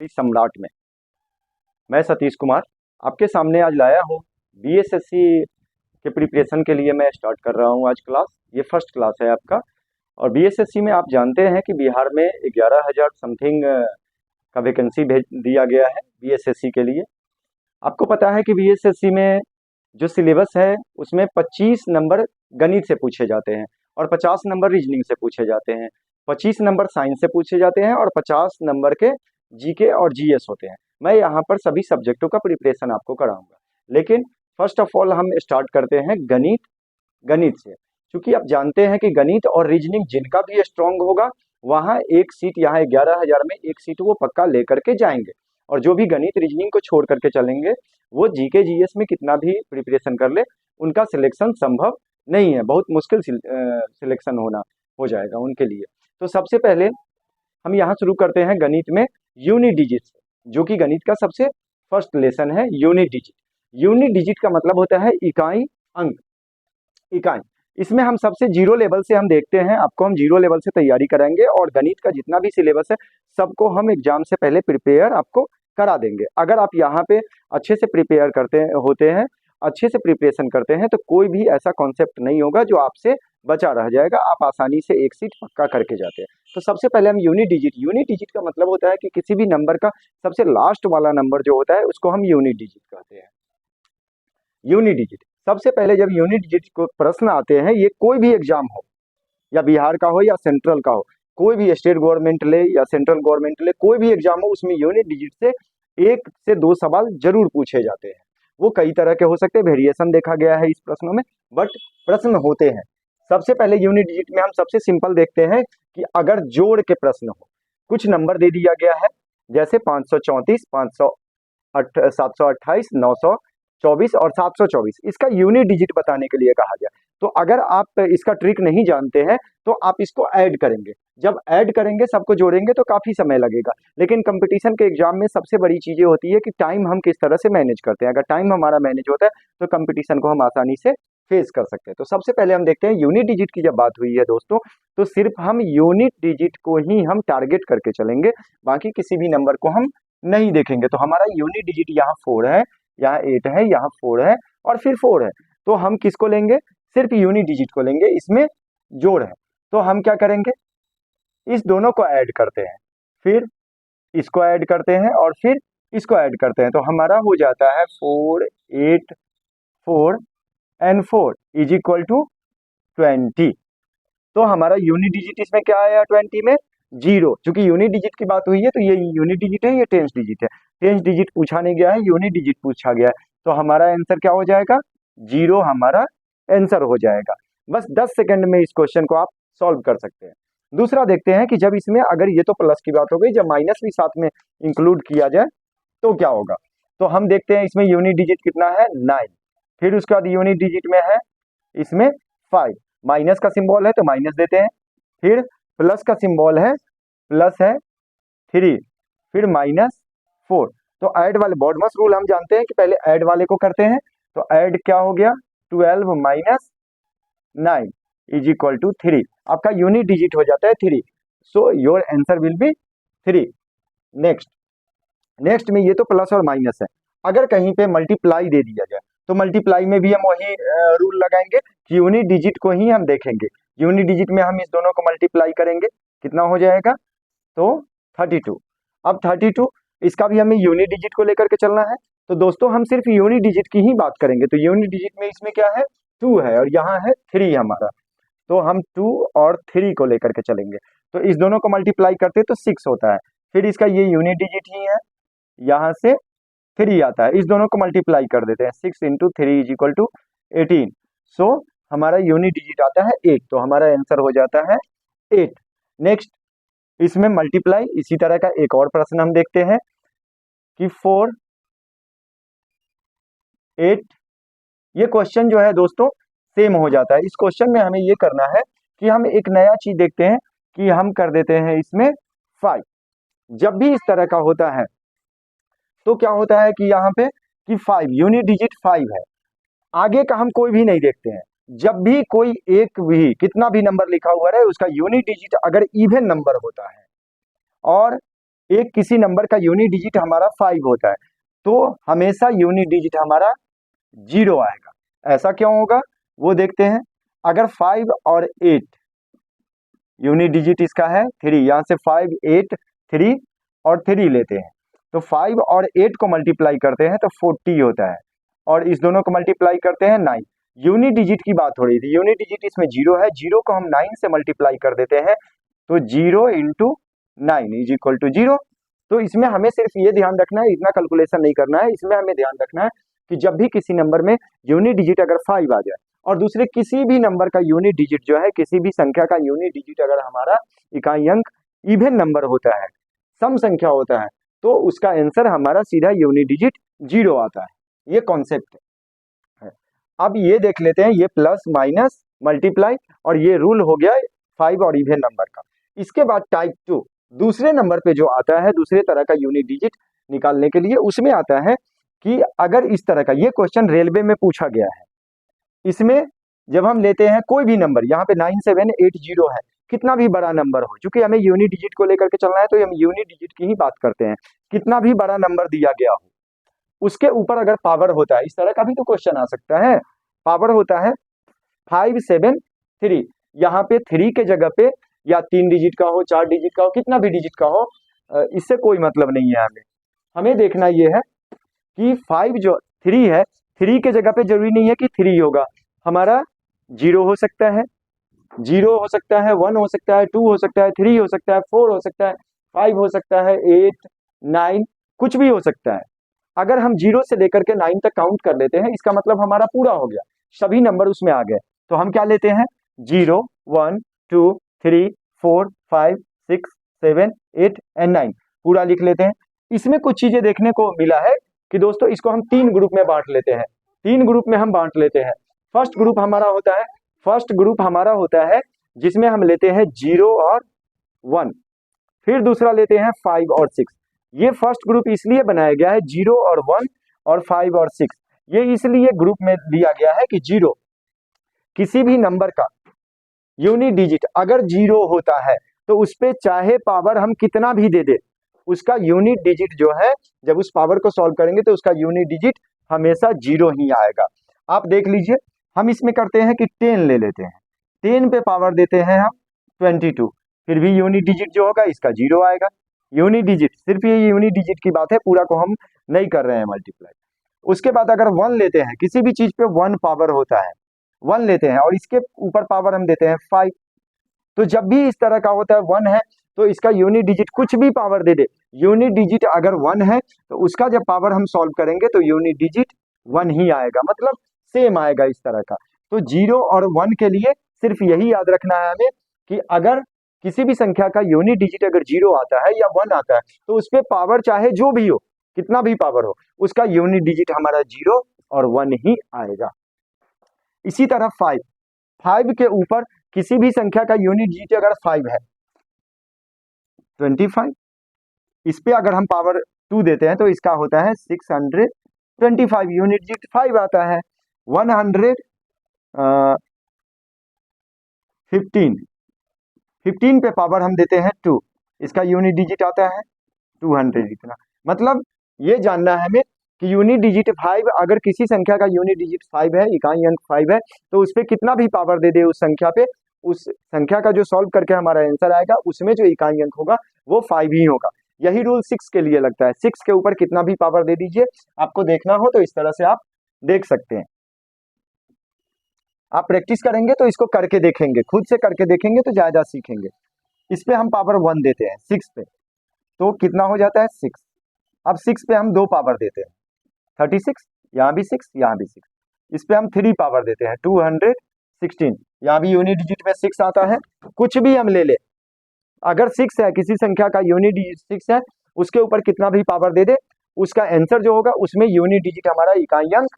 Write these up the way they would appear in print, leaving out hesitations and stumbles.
सम्राट में। मैं सतीश कुमार आपके सामने आज लाया हूँ बीएसएससी के प्रिपरेशन के लिए। मैं स्टार्ट कर रहा हूँ आज क्लास, ये फर्स्ट क्लास है आपका। और बीएसएससी में आप जानते हैं कि बिहार में 11,000 समथिंग का वैकेंसी भेज दिया गया है बीएसएससी के लिए। आपको पता है कि बीएसएससी में जो सिलेबस है उसमें 25 नंबर गणित से पूछे जाते हैं और 50 नंबर रीजनिंग से पूछे जाते हैं, 25 नंबर साइंस से पूछे जाते हैं और 50 नंबर के जीके और जीएस होते हैं। मैं यहाँ पर सभी सब्जेक्टों का प्रिपरेशन आपको कराऊंगा, लेकिन फर्स्ट ऑफ ऑल हम स्टार्ट करते हैं गणित से। क्योंकि आप जानते हैं कि गणित और रीजनिंग जिनका भी स्ट्रांग होगा वहाँ एक सीट, यहाँ 11,000 में एक सीट वो पक्का लेकर के जाएंगे। और जो भी गणित रीजनिंग को छोड़ करके चलेंगे वो जीके जीएस में कितना भी प्रिपरेशन कर ले उनका सिलेक्शन संभव नहीं है, बहुत मुश्किल सिलेक्शन हो जाएगा उनके लिए। तो सबसे पहले हम यहाँ शुरू करते हैं गणित में यूनिट डिजिट से, जो कि गणित का सबसे फर्स्ट लेसन है यूनिट डिजिट। यूनिट डिजिट का मतलब होता है इकाई अंक, इकाई। इसमें हम सबसे जीरो लेवल से हम देखते हैं, आपको हम जीरो लेवल से तैयारी कराएंगे और गणित का जितना भी सिलेबस है सबको हम एग्जाम से पहले प्रिपेयर आपको करा देंगे। अगर आप यहाँ पे अच्छे से प्रिपेयर होते हैं, अच्छे से प्रिपरेशन करते हैं तो कोई भी ऐसा कॉन्सेप्ट नहीं होगा जो आपसे बचा रह जाएगा, आप आसानी से एक सीट पक्का करके जाते हैं। तो सबसे पहले हम यूनिट डिजिट का मतलब होता है कि किसी भी नंबर का सबसे लास्ट वाला नंबर जो होता है उसको हम यूनिट डिजिट कहते हैं। यूनिट डिजिट सबसे पहले जब यूनिट डिजिट को प्रश्न आते हैं, ये कोई भी एग्जाम हो, या बिहार का हो या सेंट्रल का हो, कोई भी स्टेट गवर्नमेंट ले या सेंट्रल गवर्नमेंट ले, कोई भी एग्जाम हो उसमें यूनिट डिजिट से 1 से 2 सवाल जरूर पूछे जाते हैं। वो कई तरह के हो सकते हैं, वेरिएशन देखा गया है इस प्रश्नों में, बट प्रश्न होते हैं। सबसे पहले यूनिट डिजिट में हम सबसे सिंपल देखते हैं कि अगर जोड़ के प्रश्न हो, कुछ नंबर दे दिया गया है जैसे 534, 728, 924 और 724, इसका यूनिट डिजिट बताने के लिए कहा गया। तो अगर आप इसका ट्रिक नहीं जानते हैं तो आप इसको ऐड करेंगे, जब ऐड करेंगे सबको जोड़ेंगे तो काफी समय लगेगा। लेकिन कंपटीशन के एग्जाम में सबसे बड़ी चीजें होती है कि टाइम हम किस तरह से मैनेज करते हैं। अगर टाइम हमारा मैनेज होता है तो कंपटीशन को हम आसानी से फेस कर सकते हैं। तो सबसे पहले हम देखते हैं यूनिट डिजिट की। जब बात हुई है दोस्तों तो सिर्फ हम यूनिट डिजिट को ही हम टारगेट करके चलेंगे, बाकी किसी भी नंबर को हम नहीं देखेंगे। तो हमारा यूनिट डिजिट यहाँ 4 है, यहाँ 8 है, यहाँ 4 है और फिर 4 है। तो हम किसको लेंगे? सिर्फ यूनिट डिजिट को लेंगे, इसमें जोड़ है। तो हम क्या करेंगे, इस दोनों को ऐड करते हैं, फिर इसको ऐड करते हैं और फिर इसको ऐड करते हैं। तो हमारा हो जाता है 4, 8, 4 एंड 4 इज इक्वल टू 20। तो हमारा यूनिट डिजिट इसमें क्या आया 20 में? 0। चूंकि यूनिट डिजिट की बात हुई है तो ये यूनिट डिजिट है, ये टेंस डिजिट है। टेंस डिजिट पूछा नहीं गया है, यूनिट डिजिट पूछा गया है। तो हमारा आंसर क्या हो जाएगा? 0 हमारा आंसर हो जाएगा। बस 10 सेकंड में इस क्वेश्चन को आप सॉल्व कर सकते हैं। दूसरा देखते हैं कि जब इसमें, अगर ये तो प्लस की बात हो गई, जब माइनस भी साथ में इंक्लूड किया जाए तो क्या होगा। तो हम देखते हैं इसमें यूनिट डिजिट कितना है 9, फिर उसके बाद यूनिट डिजिट में है इसमें 5, माइनस का सिंबल है तो माइनस देते हैं, फिर प्लस का सिंबल है, प्लस है 3, फिर -4। तो ऐड वाले बॉडमस रूल हम जानते हैं कि पहले ऐड वाले को करते हैं। तो ऐड क्या हो गया? 12 माइनस 9 इज इक्वल टू 3। आपका यूनिट डिजिट हो जाता है 3। So your answer will be 3। Next में ये तो प्लस और माइनस है, अगर कहीं पे मल्टीप्लाई दे दिया जाए तो मल्टीप्लाई में भी हम वही रूल लगाएंगे कि यूनिट डिजिट को ही हम देखेंगे। यूनिट डिजिट में हम इस दोनों को मल्टीप्लाई करेंगे, कितना हो जाएगा? तो 32। अब 32, इसका भी हमें यूनिट डिजिट को लेकर के चलना है। तो दोस्तों हम सिर्फ यूनिट डिजिट की ही बात करेंगे। तो यूनिट डिजिट में इसमें क्या है? 2 है और यहाँ है 3 हमारा। तो हम 2 और 3 को लेकर के चलेंगे। तो इस दोनों को मल्टीप्लाई करते तो 6 होता है, फिर इसका ये यूनिट डिजिट ही है, यहाँ से 3 आता है, इस दोनों को मल्टीप्लाई कर देते हैं। 6 इंटू 3 इज इक्वल टू 18। सो हमारा यूनिट डिजिट आता है 8। तो हमारा आंसर हो जाता है 8। नेक्स्ट इसमें मल्टीप्लाई, इसी तरह का एक और प्रश्न हम देखते हैं कि 4, 8, ये क्वेश्चन जो है दोस्तों सेम हो जाता है। इस क्वेश्चन में हमें ये करना है कि हम एक नया चीज देखते हैं कि हम कर देते हैं इसमें 5। जब भी इस तरह का होता है तो क्या होता है कि यहाँ पे कि 5 यूनिट डिजिट 5 है, आगे का हम कोई भी नहीं देखते हैं। जब भी कोई एक भी कितना भी नंबर लिखा हुआ है उसका यूनिट डिजिट अगर इवन नंबर होता है और एक किसी नंबर का यूनिट डिजिट हमारा 5 होता है, तो हमेशा यूनिट डिजिट हमारा 0 आएगा। ऐसा क्यों होगा वो देखते हैं। अगर 5 और 8, यूनिट डिजिट इसका है 3, यहाँ से 5 8 3 और 3 लेते हैं, तो 5 और 8 को मल्टीप्लाई करते हैं तो 40 होता है, और इस दोनों को मल्टीप्लाई करते हैं 9। यूनिट डिजिट की बात हो रही थी, यूनिट डिजिट इसमें 0 है, 0 को हम 9 से मल्टीप्लाई कर देते हैं, तो 0 इंटू 9 इज इक्वल टू 0। तो इसमें हमें सिर्फ ये ध्यान रखना है, इतना कैलकुलेशन नहीं करना है, इसमें हमें ध्यान रखना है कि जब भी किसी नंबर में यूनिट डिजिट अगर 5 आ जाए और दूसरे किसी भी नंबर का यूनिट डिजिट जो है, किसी भी संख्या का यूनिट डिजिट अगर हमारा इकाई अंक इवन नंबर होता है, सम संख्या होता है, तो उसका आंसर हमारा सीधा यूनिट डिजिट 0 आता है। ये कॉन्सेप्ट है। अब ये देख लेते हैं, ये प्लस माइनस मल्टीप्लाई, और ये रूल हो गया 5 और इवन नंबर का। इसके बाद टाइप 2 दूसरे नंबर पे जो आता है, दूसरे तरह का यूनिट डिजिट निकालने के लिए, उसमें आता है कि अगर इस तरह का, ये क्वेश्चन रेलवे में पूछा गया है, इसमें जब हम लेते हैं कोई भी नंबर, यहाँ पे 9780 है, कितना भी बड़ा नंबर हो, क्योंकि हमें यूनिट डिजिट को लेकर के चलना है तो हम यूनिट डिजिट की ही बात करते हैं। कितना भी बड़ा नंबर दिया गया हो, उसके ऊपर अगर पावर होता है, इस तरह का भी तो क्वेश्चन आ सकता है, पावर होता है 573, यहाँ पे 3 के जगह पे या 3 डिजिट का हो, 4 डिजिट का हो, कितना भी डिजिट का हो, इससे कोई मतलब नहीं है। हमें देखना ये है कि 5 जो 3 है, 3 के जगह पे जरूरी नहीं है कि 3 होगा, हमारा 0 हो सकता है, 0 हो सकता है, 1 हो सकता है, 2 हो सकता है, 3 हो सकता है, 4 हो सकता है, 5 हो सकता है, 8 9 कुछ भी हो सकता है। अगर हम 0 से लेकर के 9 तक काउंट कर लेते हैं, इसका मतलब हमारा पूरा हो गया, सभी नंबर उसमें आ गए। तो हम क्या लेते हैं, 0 1 2 3 4 5 6 7 8 एंड 9 पूरा लिख लेते हैं। इसमें कुछ चीजें देखने को मिला है कि दोस्तों इसको हम 3 ग्रुप में बांट लेते हैं, 3 ग्रुप में हम बांट लेते हैं। फर्स्ट ग्रुप हमारा होता है जिसमें हम लेते हैं 0 और 1, फिर दूसरा लेते हैं 5 और 6। ये फर्स्ट ग्रुप इसलिए बनाया गया है, 0 और 1 और 5 और 6, ये इसलिए ग्रुप में दिया गया है कि 0 किसी भी नंबर का यूनिट डिजिट अगर 0 होता है तो उस पे चाहे पावर हम कितना भी दे दे, उसका यूनिट डिजिट जो है, जब उस पावर को सॉल्व करेंगे तो उसका यूनिट डिजिट हमेशा 0 ही आएगा। आप देख लीजिए, हम इसमें करते हैं कि 10 ले लेते हैं, 10 पे पावर देते हैं हम 22, फिर भी यूनिट डिजिट जो होगा इसका 0 आएगा। यूनिट डिजिट, सिर्फ ये यूनिट डिजिट की बात है, पूरा को हम नहीं कर रहे हैं मल्टीप्लाई। उसके बाद अगर 1 लेते हैं, किसी भी चीज पे 1 पावर होता है, 1 लेते हैं और इसके ऊपर पावर हम देते हैं 5, तो जब भी इस तरह का होता है 1 है तो इसका यूनिट डिजिट कुछ भी पावर दे दे, यूनिट डिजिट अगर 1 है तो उसका जब पावर हम सॉल्व करेंगे तो यूनिट डिजिट 1 ही आएगा, मतलब सेम आएगा इस तरह का। तो 0 और 1 के लिए सिर्फ यही याद रखना है हमें कि अगर किसी भी संख्या का यूनिट डिजिट अगर 0 आता है या 1 आता है तो उस पर पावर चाहे जो भी हो, कितना भी पावर हो, उसका यूनिट डिजिट हमारा 0 और 1 ही आएगा। इसी तरह 5 के ऊपर किसी भी संख्या का यूनिट डिजिट अगर 5 है, 25, इस पे अगर हम पावर 2 देते हैं तो इसका होता है 625, यूनिट डिजिट 5 आता है। 115 पे पावर हम देते हैं 2, इसका यूनिट डिजिट आता है 200, इतना। मतलब ये जानना है हमें कि यूनिट डिजिट 5, अगर किसी संख्या का यूनिट डिजिट 5 है, इकाई अंक 5 है, तो उस पर कितना भी पावर दे दे उस संख्या पे, उस संख्या का जो सॉल्व करके हमारा आंसर आएगा उसमें जो इकाई अंक होगा वो 5 ही होगा। यही रूल 6 के लिए लगता है, 6 के ऊपर कितना भी पावर दे दीजिए, आपको देखना हो तो इस तरह से आप देख सकते हैं। आप प्रैक्टिस करेंगे तो इसको करके देखेंगे, खुद से करके देखेंगे तो ज्यादा सीखेंगे। इस पे हम पावर 1 देते हैं 6 पे, तो कितना हो जाता है 6। अब 6 पे हम 2 पावर देते हैं 36, यहाँ भी 6, यहाँ भी 6। इस पे हम 3 पावर देते हैं 216, यहाँ भी यूनिट डिजिट में 6 आता है। कुछ भी हम ले ले, अगर 6 है, किसी संख्या का यूनिट डिजिट 6 है, उसके ऊपर कितना भी पावर दे दे, उसका आंसर जो होगा उसमें यूनिट डिजिट हमारा इकाई अंक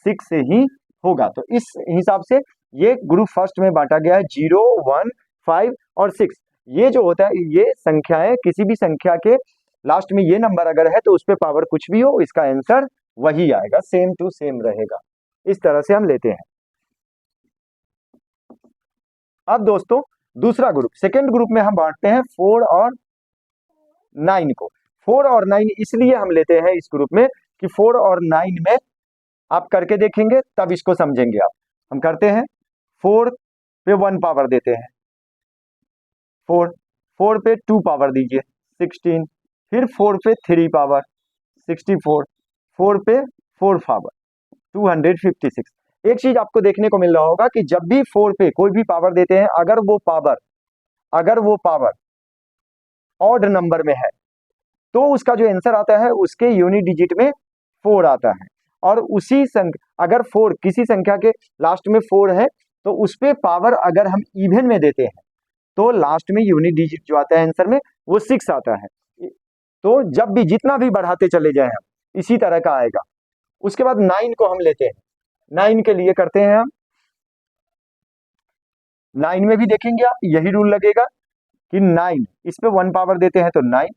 6 से ही होगा। तो इस हिसाब से ये ग्रुप फर्स्ट में बांटा गया है, 0 1 5 और 6। ये जो होता है, ये संख्याएं, किसी भी संख्या के लास्ट में ये नंबर अगर है तो उस पर पावर कुछ भी हो, इसका आंसर वही आएगा, सेम टू सेम रहेगा। इस तरह से हम लेते हैं। अब दोस्तों दूसरा ग्रुप, सेकेंड ग्रुप में हम बांटते हैं 4 और 9 को। 4 और 9 इसलिए हम लेते हैं इस ग्रुप में कि 4 और 9 में आप करके देखेंगे तब इसको समझेंगे आप। हम करते हैं, 4 पे 1 पावर देते हैं 4 पे 2 पावर दीजिए 16, फिर 4 पे 3 पावर 64, 4 पे 4 पावर 256। एक चीज आपको देखने को मिल रहा होगा कि जब भी 4 पे कोई भी पावर देते हैं, अगर वो पावर ऑड नंबर में है तो उसका जो आंसर आता है उसके यूनिट डिजिट में 4 आता है। और उसी अगर 4 किसी संख्या के लास्ट में 4 है तो उस पे पावर अगर हम इवन में देते हैं तो लास्ट में यूनिट डिजिट जो आता है आंसर में वो 6 आता है। तो जब भी जितना भी बढ़ाते चले जाए हम इसी तरह का आएगा। उसके बाद 9 को हम लेते हैं, 9 के लिए करते हैं हम, 9 में भी देखेंगे आप यही रूल लगेगा कि 9 इस पे 1 पावर देते हैं तो 9,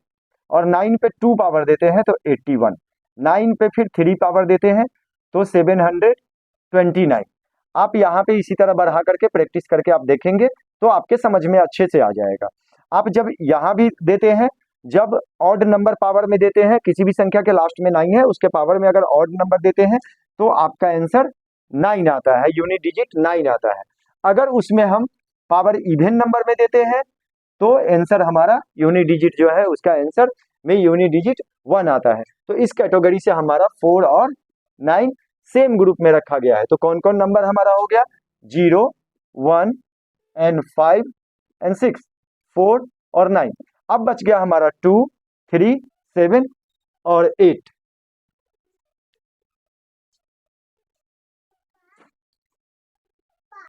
और 9 पे 2 पावर देते हैं तो 81, 9 पे फिर 3 पावर देते हैं तो 729। आप यहाँ पे इसी तरह बढ़ा करके प्रैक्टिस करके आप देखेंगे तो आपके समझ में अच्छे से आ जाएगा। आप जब यहाँ भी देते हैं, जब ऑड नंबर पावर में देते हैं, किसी भी संख्या के लास्ट में 9 है उसके पावर में अगर ऑड नंबर देते हैं तो आपका आंसर 9 आता है, यूनिट डिजिट 9 आता है। अगर उसमें हम पावर इवन नंबर में देते हैं तो आंसर हमारा यूनिट डिजिट जो है उसका आंसर में यूनिट डिजिट 1 आता है। तो इस कैटेगरी से हमारा 4 और 9 सेम ग्रुप में रखा गया है। तो कौन कौन नंबर हमारा हो गया, 0, 1 एंड 5 एंड 6, 4 और 9। अब बच गया हमारा 2, 3, 7 और 8।